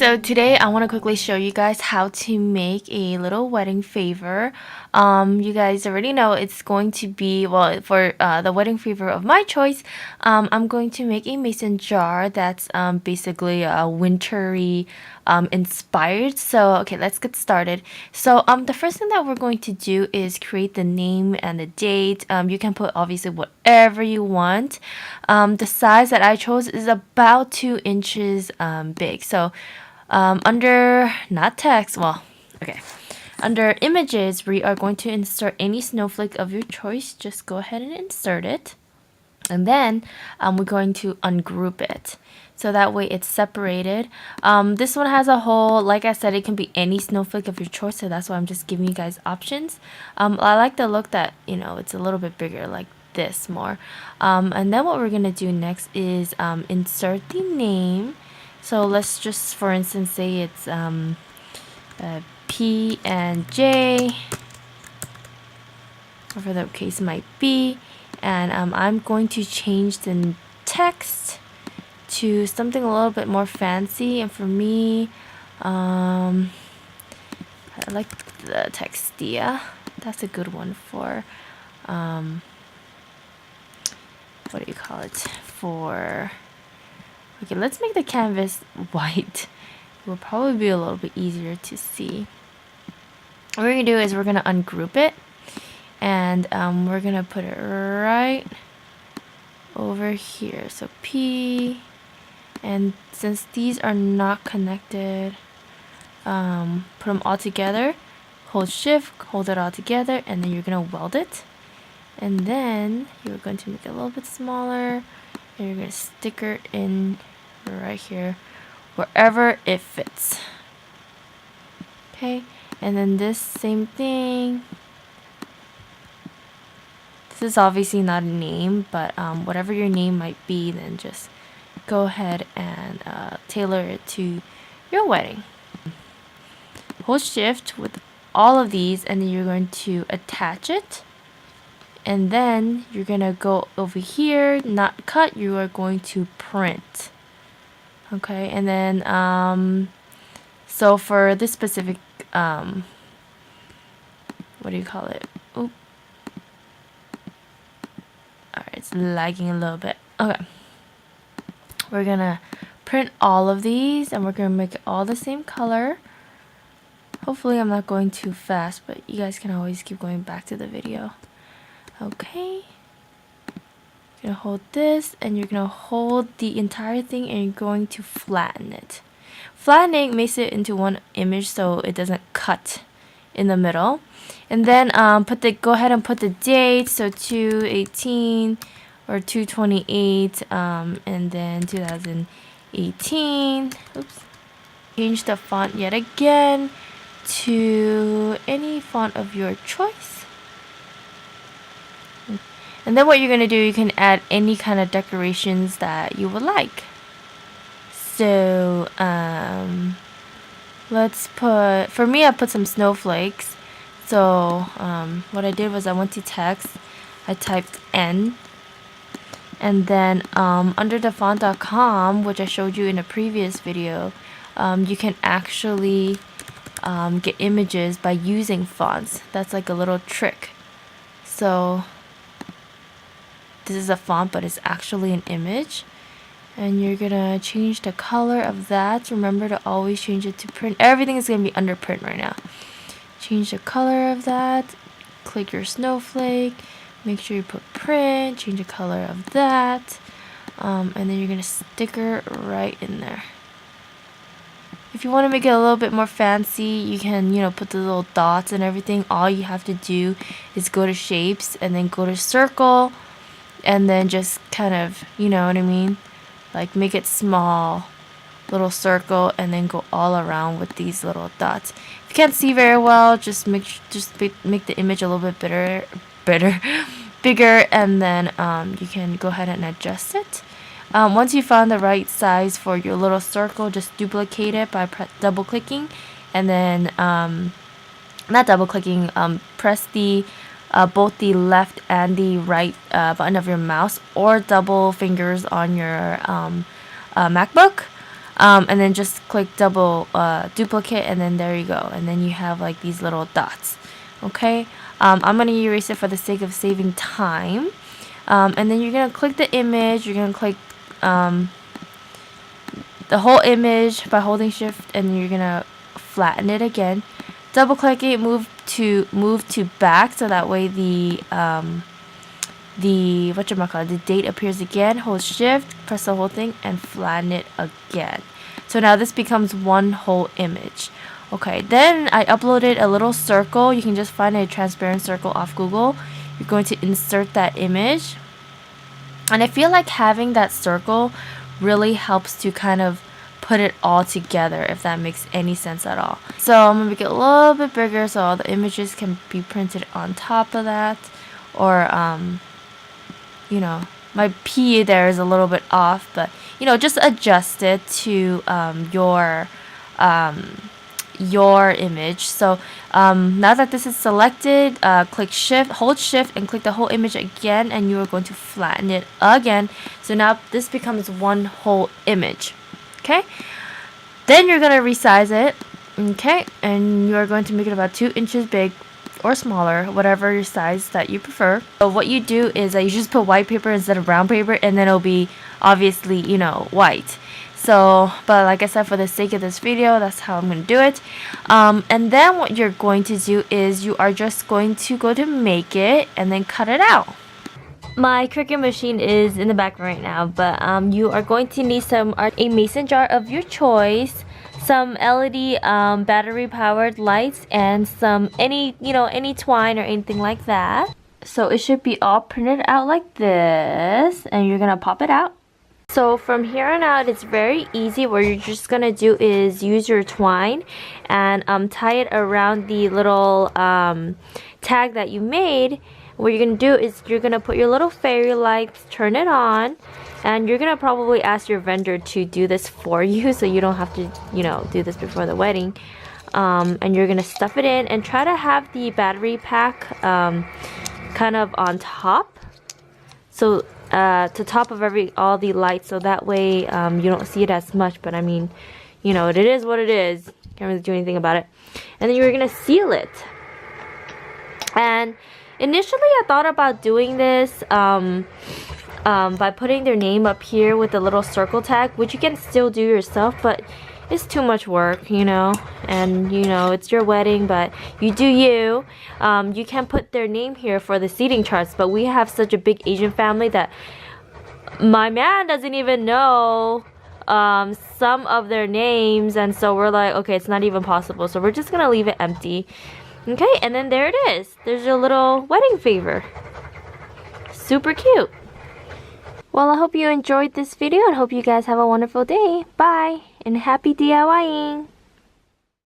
So today I want to quickly show you guys how to make a little wedding favor. You guys already know it's going to be, well, for the wedding favor of my choice, I'm going to make a mason jar that's basically wintry inspired. So okay, let's get started. So the first thing that we're going to do is create the name and the date. You can put obviously whatever you want. The size that I chose is about 2 inches big. So under not text, well, okay. Under images, we are going to insert any snowflake of your choice. Just go ahead and insert it. And then we're going to ungroup it. So that way it's separated. This one has a hole. Like I said, it can be any snowflake of your choice. So that's why I'm just giving you guys options. I like the look that, it's a little bit bigger like this more. And then what we're going to do next is insert the name. So let's just, for instance, say it's P and J, whatever the case might be. And I'm going to change the text to something a little bit more fancy. And for me, I like the Textia. That's a good one for, what do you call it? Okay, let's make the canvas white. It will probably be a little bit easier to see. What we're going to do is we're going to ungroup it. And we're going to put it right over here. So P. And since these are not connected, put them all together. Hold shift, hold it all together. And then you're going to weld it. And then you're going to make it a little bit smaller. And you're going to sticker in right here, wherever it fits. Okay, and then this same thing. This is obviously not a name, but whatever your name might be, then just go ahead and tailor it to your wedding. Hold shift with all of these, and then you're going to attach it. And then you're going to go over here, not cut, you are going to print. Okay, and then, so for this specific, what do you call it? Oop. Alright, it's lagging a little bit. Okay. We're going to print all of these, and we're going to make it all the same color. Hopefully I'm not going too fast, but you guys can always keep going back to the video. Okay. You're going to hold this, and you're going to hold the entire thing, and you're going to flatten it. Flattening makes it into one image so it doesn't cut in the middle. And then go ahead and put the date, so 2/18 or 2/28, and then 2018. Oops. Change the font yet again to any font of your choice. And then what you're going to do, you can add any kind of decorations that you would like. So, let's put, for me, I put some snowflakes. So, what I did was I went to text, I typed N, and then under the font.com, which I showed you in a previous video, you can actually get images by using fonts. That's like a little trick. So, this is a font, but it's actually an image. And you're gonna change the color of that. Remember to always change it to print. Everything is gonna be under print right now. Change the color of that. Click your snowflake. Make sure you put print. Change the color of that. And then you're gonna sticker right in there. If you want to make it a little bit more fancy, you can, put the little dots and everything. All you have to do is go to shapes and then go to circle. And then just kind of, you know what I mean? Like make it small, little circle, and then go all around with these little dots. If you can't see very well, just make the image a little bit bigger, and then you can go ahead and adjust it. Once you found the right size for your little circle, just duplicate it by double clicking, and then not double clicking, press the both the left and the right button of your mouse, or double fingers on your MacBook. And then just click double duplicate, and then there you go, and then you have like these little dots. Okay, I'm gonna erase it for the sake of saving time. And then you're gonna click the image, you're gonna click the whole image by holding shift, and you're gonna flatten it again, double click it, move to back, so that way the the date appears again. Hold shift, press the whole thing, and flatten it again. So now this becomes one whole image. Okay, then I uploaded a little circle. You can just find a transparent circle off Google. You're going to insert that image, and I feel like having that circle really helps to kind of put it all together, if that makes any sense at all. So I'm gonna make it a little bit bigger so all the images can be printed on top of that. Or you know, my P there is a little bit off, but you know, just adjust it to your image. So now that this is selected, click shift, hold shift, and click the whole image again, and you are going to flatten it again. So now this becomes one whole image. Okay, then you're gonna resize it. Okay, and you are going to make it about 2 inches big or smaller, whatever your size that you prefer. So what you do is that you just put white paper instead of brown paper, and then it'll be obviously, you know, white. So, but like I said, for the sake of this video, that's how I'm going to do it. And then what you're going to do is you are just going to go to make it and then cut it out. My Cricut machine is in the background right now, but you are going to need a mason jar of your choice, some LED battery powered lights, and some any twine or anything like that. So it should be all printed out like this, and you're gonna pop it out. So from here on out, it's very easy. What you're just gonna do is use your twine and tie it around the little tag that you made. What you're gonna do is you're gonna put your little fairy lights, turn it on, and you're gonna probably ask your vendor to do this for you, so you don't have to, you know, do this before the wedding. And you're gonna stuff it in and try to have the battery pack kind of on top, so to top of all the lights, so that way you don't see it as much. But I mean, you know, it is what it is. Can't really do anything about it. And then you're gonna seal it. And initially I thought about doing this by putting their name up here with a little circle tag, which you can still do yourself, but it's too much work, you know, and you know, it's your wedding, but you do you. You can put their name here for the seating charts, but we have such a big Asian family that my man doesn't even know some of their names, and so we're like, okay, it's not even possible, so we're just gonna leave it empty. Okay, and then there it is. There's your little wedding favor. Super cute. Well, I hope you enjoyed this video and hope you guys have a wonderful day. Bye, and happy DIYing.